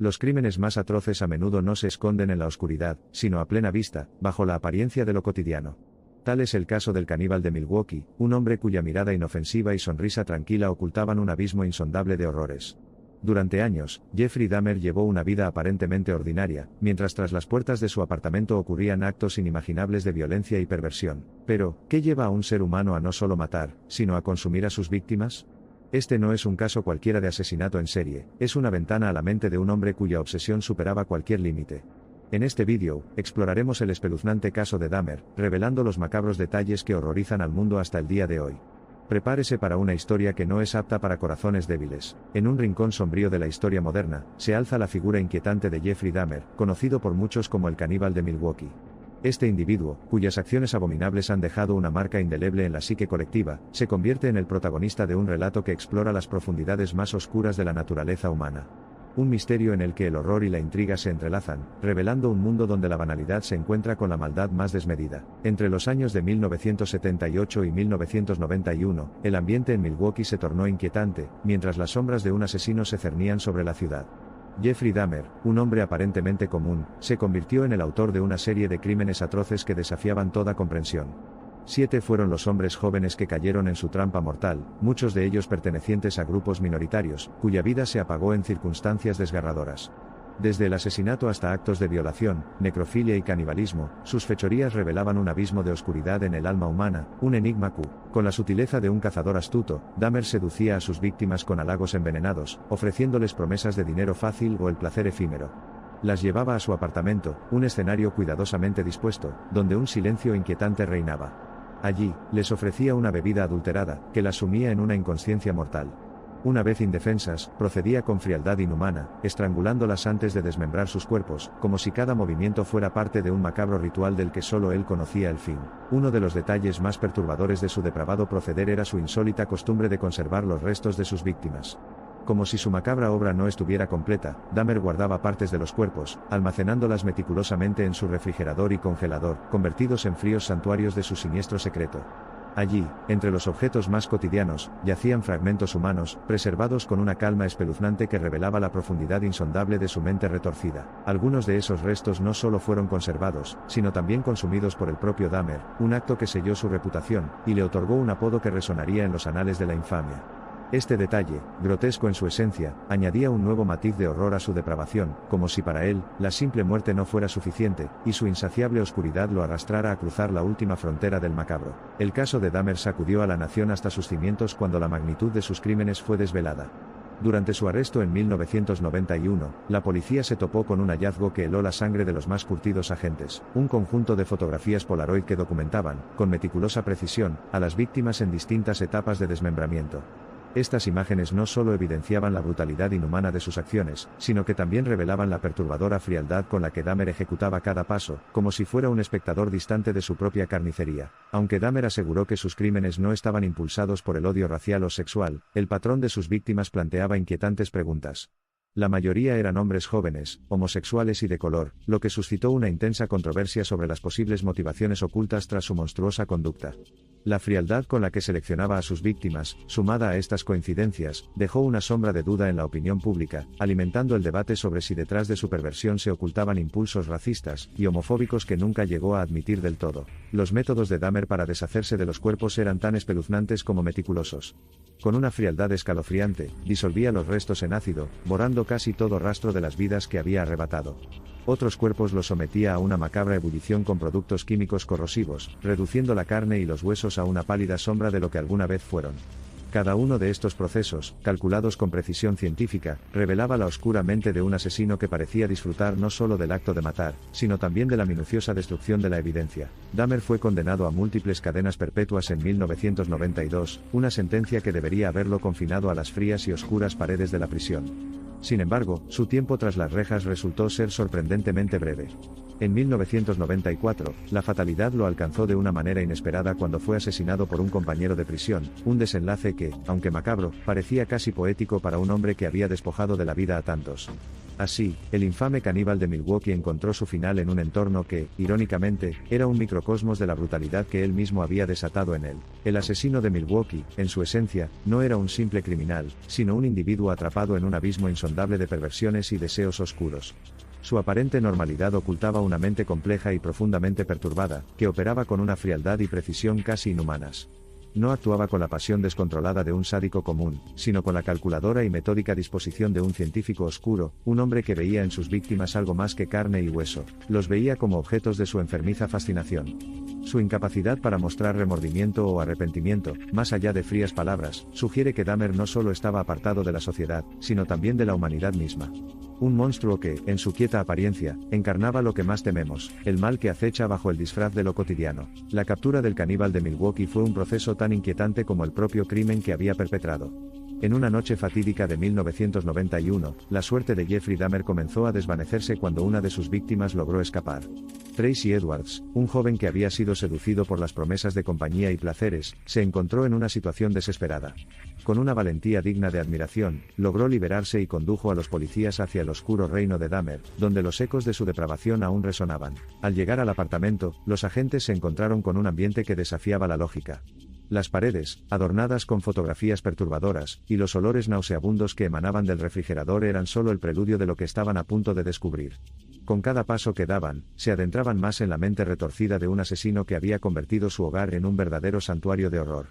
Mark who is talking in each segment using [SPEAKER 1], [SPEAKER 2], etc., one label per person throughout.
[SPEAKER 1] Los crímenes más atroces a menudo no se esconden en la oscuridad, sino a plena vista, bajo la apariencia de lo cotidiano. Tal es el caso del caníbal de Milwaukee, un hombre cuya mirada inofensiva y sonrisa tranquila ocultaban un abismo insondable de horrores. Durante años, Jeffrey Dahmer llevó una vida aparentemente ordinaria, mientras tras las puertas de su apartamento ocurrían actos inimaginables de violencia y perversión. Pero, ¿qué lleva a un ser humano a no solo matar, sino a consumir a sus víctimas? Este no es un caso cualquiera de asesinato en serie, es una ventana a la mente de un hombre cuya obsesión superaba cualquier límite. En este vídeo, exploraremos el espeluznante caso de Dahmer, revelando los macabros detalles que horrorizan al mundo hasta el día de hoy. Prepárese para una historia que no es apta para corazones débiles. En un rincón sombrío de la historia moderna, se alza la figura inquietante de Jeffrey Dahmer, conocido por muchos como el caníbal de Milwaukee. Este individuo, cuyas acciones abominables han dejado una marca indeleble en la psique colectiva, se convierte en el protagonista de un relato que explora las profundidades más oscuras de la naturaleza humana. Un misterio en el que el horror y la intriga se entrelazan, revelando un mundo donde la banalidad se encuentra con la maldad más desmedida. Entre los años de 1978 y 1991, el ambiente en Milwaukee se tornó inquietante, mientras las sombras de un asesino se cernían sobre la ciudad. Jeffrey Dahmer, un hombre aparentemente común, se convirtió en el autor de una serie de crímenes atroces que desafiaban toda comprensión. 7 fueron los hombres jóvenes que cayeron en su trampa mortal, muchos de ellos pertenecientes a grupos minoritarios, cuya vida se apagó en circunstancias desgarradoras. Desde el asesinato hasta actos de violación, necrofilia y canibalismo, sus fechorías revelaban un abismo de oscuridad en el alma humana, un enigma que, con la sutileza de un cazador astuto, Dahmer seducía a sus víctimas con halagos envenenados, ofreciéndoles promesas de dinero fácil o el placer efímero. Las llevaba a su apartamento, un escenario cuidadosamente dispuesto, donde un silencio inquietante reinaba. Allí, les ofrecía una bebida adulterada, que las sumía en una inconsciencia mortal. Una vez indefensas, procedía con frialdad inhumana, estrangulándolas antes de desmembrar sus cuerpos, como si cada movimiento fuera parte de un macabro ritual del que solo él conocía el fin. Uno de los detalles más perturbadores de su depravado proceder era su insólita costumbre de conservar los restos de sus víctimas. Como si su macabra obra no estuviera completa, Dahmer guardaba partes de los cuerpos, almacenándolas meticulosamente en su refrigerador y congelador, convertidos en fríos santuarios de su siniestro secreto. Allí, entre los objetos más cotidianos, yacían fragmentos humanos, preservados con una calma espeluznante que revelaba la profundidad insondable de su mente retorcida. Algunos de esos restos no solo fueron conservados, sino también consumidos por el propio Dahmer, un acto que selló su reputación, y le otorgó un apodo que resonaría en los anales de la infamia. Este detalle, grotesco en su esencia, añadía un nuevo matiz de horror a su depravación, como si para él, la simple muerte no fuera suficiente, y su insaciable oscuridad lo arrastrara a cruzar la última frontera del macabro. El caso de Dahmer sacudió a la nación hasta sus cimientos cuando la magnitud de sus crímenes fue desvelada. Durante su arresto en 1991, la policía se topó con un hallazgo que heló la sangre de los más curtidos agentes, un conjunto de fotografías Polaroid que documentaban, con meticulosa precisión, a las víctimas en distintas etapas de desmembramiento. Estas imágenes no solo evidenciaban la brutalidad inhumana de sus acciones, sino que también revelaban la perturbadora frialdad con la que Dahmer ejecutaba cada paso, como si fuera un espectador distante de su propia carnicería. Aunque Dahmer aseguró que sus crímenes no estaban impulsados por el odio racial o sexual, el patrón de sus víctimas planteaba inquietantes preguntas. La mayoría eran hombres jóvenes, homosexuales y de color, lo que suscitó una intensa controversia sobre las posibles motivaciones ocultas tras su monstruosa conducta. La frialdad con la que seleccionaba a sus víctimas, sumada a estas coincidencias, dejó una sombra de duda en la opinión pública, alimentando el debate sobre si detrás de su perversión se ocultaban impulsos racistas y homofóbicos que nunca llegó a admitir del todo. Los métodos de Dahmer para deshacerse de los cuerpos eran tan espeluznantes como meticulosos. Con una frialdad escalofriante, disolvía los restos en ácido, borrando casi todo rastro de las vidas que había arrebatado. Otros cuerpos los sometía a una macabra ebullición con productos químicos corrosivos, reduciendo la carne y los huesos a una pálida sombra de lo que alguna vez fueron. Cada uno de estos procesos, calculados con precisión científica, revelaba la oscura mente de un asesino que parecía disfrutar no solo del acto de matar, sino también de la minuciosa destrucción de la evidencia. Dahmer fue condenado a múltiples cadenas perpetuas en 1992, una sentencia que debería haberlo confinado a las frías y oscuras paredes de la prisión. Sin embargo, su tiempo tras las rejas resultó ser sorprendentemente breve. En 1994, la fatalidad lo alcanzó de una manera inesperada cuando fue asesinado por un compañero de prisión, un desenlace que, aunque macabro, parecía casi poético para un hombre que había despojado de la vida a tantos. Así, el infame caníbal de Milwaukee encontró su final en un entorno que, irónicamente, era un microcosmos de la brutalidad que él mismo había desatado en él. El asesino de Milwaukee, en su esencia, no era un simple criminal, sino un individuo atrapado en un abismo insondable de perversiones y deseos oscuros. Su aparente normalidad ocultaba una mente compleja y profundamente perturbada, que operaba con una frialdad y precisión casi inhumanas. No actuaba con la pasión descontrolada de un sádico común, sino con la calculadora y metódica disposición de un científico oscuro, un hombre que veía en sus víctimas algo más que carne y hueso, los veía como objetos de su enfermiza fascinación. Su incapacidad para mostrar remordimiento o arrepentimiento, más allá de frías palabras, sugiere que Dahmer no solo estaba apartado de la sociedad, sino también de la humanidad misma. Un monstruo que, en su quieta apariencia, encarnaba lo que más tememos, el mal que acecha bajo el disfraz de lo cotidiano. La captura del caníbal de Milwaukee fue un proceso tan inquietante como el propio crimen que había perpetrado. En una noche fatídica de 1991, la suerte de Jeffrey Dahmer comenzó a desvanecerse cuando una de sus víctimas logró escapar. Tracy Edwards, un joven que había sido seducido por las promesas de compañía y placeres, se encontró en una situación desesperada. Con una valentía digna de admiración, logró liberarse y condujo a los policías hacia el oscuro reino de Dahmer, donde los ecos de su depravación aún resonaban. Al llegar al apartamento, los agentes se encontraron con un ambiente que desafiaba la lógica. Las paredes, adornadas con fotografías perturbadoras, y los olores nauseabundos que emanaban del refrigerador eran solo el preludio de lo que estaban a punto de descubrir. Con cada paso que daban, se adentraban más en la mente retorcida de un asesino que había convertido su hogar en un verdadero santuario de horror.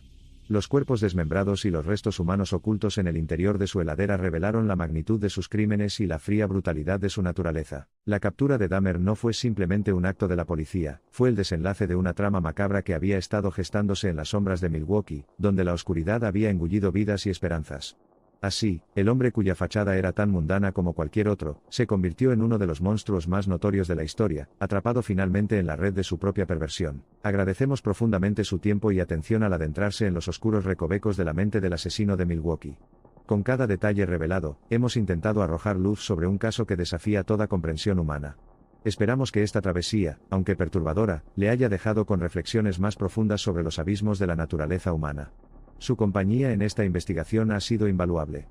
[SPEAKER 1] Los cuerpos desmembrados y los restos humanos ocultos en el interior de su heladera revelaron la magnitud de sus crímenes y la fría brutalidad de su naturaleza. La captura de Dahmer no fue simplemente un acto de la policía, fue el desenlace de una trama macabra que había estado gestándose en las sombras de Milwaukee, donde la oscuridad había engullido vidas y esperanzas. Así, el hombre cuya fachada era tan mundana como cualquier otro, se convirtió en uno de los monstruos más notorios de la historia, atrapado finalmente en la red de su propia perversión. Agradecemos profundamente su tiempo y atención al adentrarse en los oscuros recovecos de la mente del asesino de Milwaukee. Con cada detalle revelado, hemos intentado arrojar luz sobre un caso que desafía toda comprensión humana. Esperamos que esta travesía, aunque perturbadora, le haya dejado con reflexiones más profundas sobre los abismos de la naturaleza humana. Su compañía en esta investigación ha sido invaluable.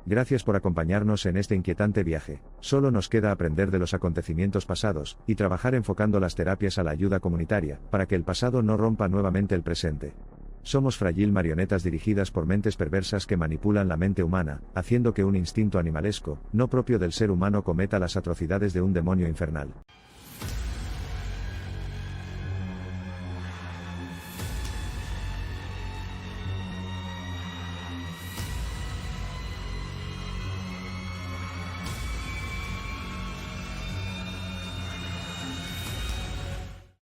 [SPEAKER 1] Gracias por acompañarnos en este inquietante viaje. Solo nos queda aprender de los acontecimientos pasados, y trabajar enfocando las terapias a la ayuda comunitaria, para que el pasado no rompa nuevamente el presente. Somos frágil marionetas dirigidas por mentes perversas que manipulan la mente humana, haciendo que un instinto animalesco, no propio del ser humano, cometa las atrocidades de un demonio infernal.